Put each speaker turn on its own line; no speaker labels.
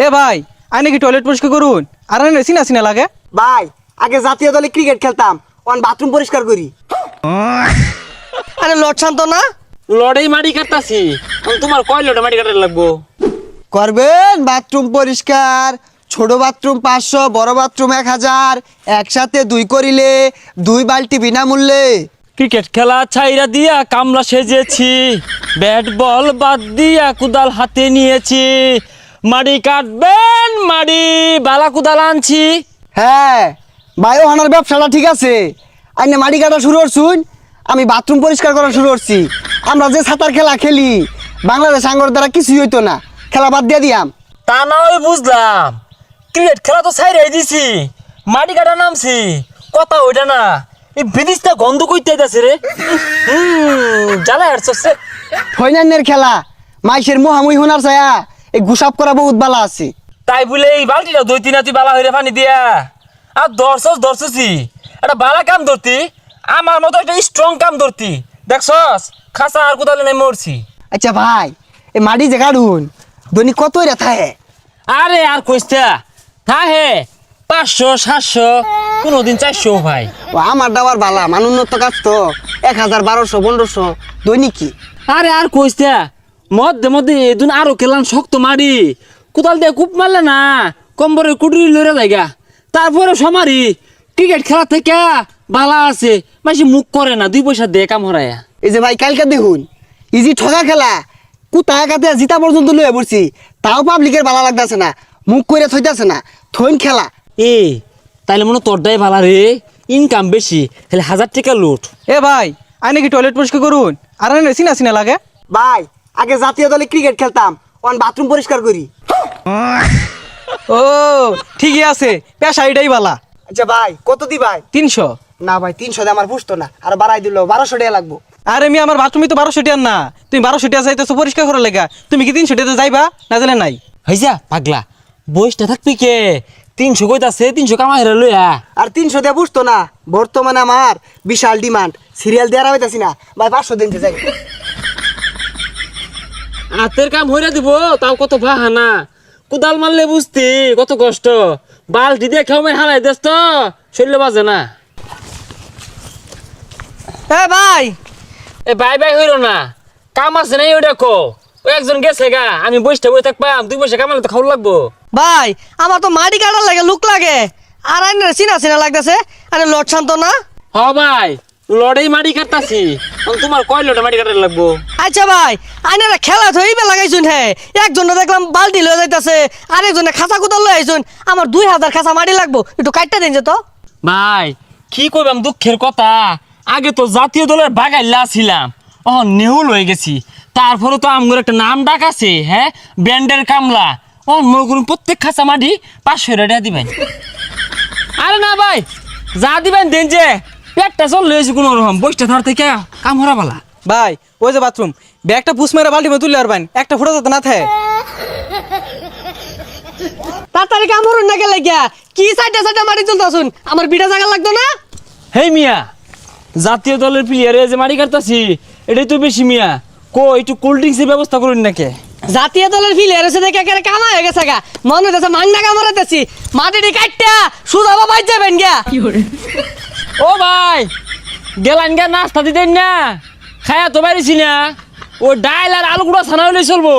এ ভাই আই নাকি টয়লেট পরিষ্কার করুন আর আনে সিনা সিনা লাগে
ভাই আগে জাতীয় দলে ক্রিকেট খেলতাম অন বাথরুম পরিষ্কার করি।
আরে লট শান্ত না
লড়াই মাটি কাটতাছি তোমার কয় লড়াই মাটি কাটার লাগবো
করবেন বাথরুম পরিষ্কার, ছোট বাথরুম 500, বড় বাথরুম 1000, একসাথে 2 করিলে 2 বালতি বিনামূল্যে।
ক্রিকেট খেলা ছাইরা দিয়া কামলা সেজেছি, ব্যাট বল বাদ দিয়া কুদাল হাতে নিয়েছি, মাটি কাটবেন মাটি বালা কুদাল আনছি।
হ্যাঁ বায়ো হানার ব্যবসাটা ঠিক আছে, আইনে মাটি কাটা শুরু করছুন, আমি বাথরুম পরিষ্কার করা শুরু করছি। আমরা যে সাঁতার খেলা খেলি বাংলাদেশ আঙ্গর দ্বারা কিছুই হইতো না, খেলা বাদ দিয়ে দিয়াম।
তা না হয় বুঝলাম, ক্রিকেট খেলা তো ছাইরাই দিছি, মাটি কাটা নামছি, কথা ওইটা না, এই বিদিশটা গন্ধ কইতে যাচ্ছে রে। জ্বালা হাঁটছে
ফাইনালের খেলা মাইসের মোহামুই হোনার ছায়া এই গুসাপ করা বহুত বালা আছে।
তাই বলে এই বালতিটা 2-3 তুই বালা হইরে পানি দিয়া আর ধরছি একটা বালা কাম ধরতি, আমার মতো একটা স্ট্রং কাম ধরতি, দেখছস খাসা আর কোদালে নাই মরছি।
আচ্ছা ভাই এই মাটি যে কাটুন দৈনিক কত রেথা হে?
আরে আর কইস্তা থা হে 500-700 কোনদিন 400 ভাই।
ও আমার দাবার বালা মানুন্নত কাজ তো 1000, 1200, 1500 দৈনিক কি।
আরে আর কইস্তা মধ্যে এদিন আরো খেলাম শক্ত মারি, কোদাল দিয়ে কূপ মারলে না কম্বরের কুটুরি লড়ে যায়গা, তারপরে সমারি ক্রিকেট খেলা থেকে বালা আছে মাসি মুখ করে না, 2 পয়সা দিয়ে কাম হরায়া।
এই যে ভাই কালকে দেখুন ইজি ঠগা খেলা কুতায় কাতে জিতা পর্যন্ত লয়ে পড়ছি, তাও পাবলিকের বালা লাগতেছে না, মুখ করে থইতাছে না, থইন খেলা।
এ তাইলে মনে তোরটাই ভালা রে, ইনকাম বেশি, তাহলে 1000 টাকা লুট।
এ ভাই আই নাকি টয়লেট পরিষ্কার করুন আর আনে সিনা সিনা লাগে
ভাই আগে জাতীয় দলে ক্রিকেট খেলতাম অন বাথরুম পরিষ্কার করি।
ও ঠিকই আছে, পেশা এটাই বালা।
আচ্ছা ভাই কত দি ভাই?
300।
না ভাই 300 দিয়ে আমার পুষতো না, আর বাড়াই দিল 1200 টাকা লাগবো।
আরে আমি আমার বাথরুমে তো 1200 টাকা না, তুমি 1200 টাকা যাইতেছো পরিষ্কার করার লেগা, তুমি কি 300 টাকা যাইবা না জানে নাই?
হইজা পাগলা বইসটা থাকবি কে, 300 কইতাছে 300 কামাই রে লইয়া।
আর 300 দিয়ে পুষতো না, বর্তমানে আমার বিশাল ডিমান্ড, সিরিয়াল দেওয়ার হইতাছি না ভাই, 500 দিন যাই।
হাতের কাম হইরা দিব তাও কত বাহানা, কোদাল মারলে বুঝতি কত কষ্ট, বালতি দিয়ে খেয়ে হারাই দেস তো শরীরে বাজে না।
এ ভাই
এ বাই হইল না, কাম আছে নাই ওই দেখো, ওই একজন গেছে গা, আমি বসটা বই থাকবাম, 2 পয়সা কামালে তো খাওয়া লাগবো।
ভাই আমার তো মাটি কাটার লাগে লুক লাগে, আর আইনে চিনা চিনা লাগতেছে, আরে লট শান্ত না।
হ ভাই লড়াই মাটি কাটতাছি, তোমার কয় লড়াই মাটি কাটার লাগবো?
আচ্ছা ভাই আইনারা খেলা থইবে লাগাইছুন, হে একজনে দেখলাম বালতি লয়ে যাইতাছে, আরেকজনে খাঁচা কুদাল লয়ে আইছুন, আমার 2000 খাঁচা মাটি লাগবো, একটু কাটটা দিন যে তো।
ভাই কি কইবাম দুঃখের কথা, আগে তো জাতীয় দলের বাগাইলা ছিলাম, নেহুল হয়ে গেছি, তারপরে তো আমগর একটা নাম ডাক আছে, হ্যাঁ ব্যান্ডের কামলা, মগুর প্রত্যেক খাঁচা মাটি 500 টাকা দিবেন। আরে না ভাই যা দিবেন দেন, যে পেটটা চল লয়েছি কোনো রকম, বইটা ধর থেকে কাম হরা বালা।
ভাই ওই যে বাথরুম ব্যাগটা পুষ মেরে বালতি মে তুললে আর বাইন একটা ফুটা যাতে না থাকে।
তাড়াতাড়ি কাম হরুন না গেলে গিয়া কি সাইডে মাটি তুলতাছুন, আমার বিটা জায়গা লাগতো না।
হেই মিয়া, জাতীয় দলের প্লেয়ারে যে মাটি কাটতাছি এটাই তো বেশি মিয়া, একটু কোল্ড ড্রিঙ্কসের ব্যবস্থা করুন নাকি?
জাতীয় দলের ফিলিয়ার এসে দেখে একেবারে কামা হয়ে গেছে গা, মনে হইতেছে মাংনা কামড়াইতেছি, মাটিটি কাটটা সুদা বাবাই যাবেন গিয়া।
ও ভাই গেলান গা নাস্তা দিতেন না, খায়া তো পারিছি না, ও ডাইল আর আলু গুঁড়া ছানা হলে চলবো।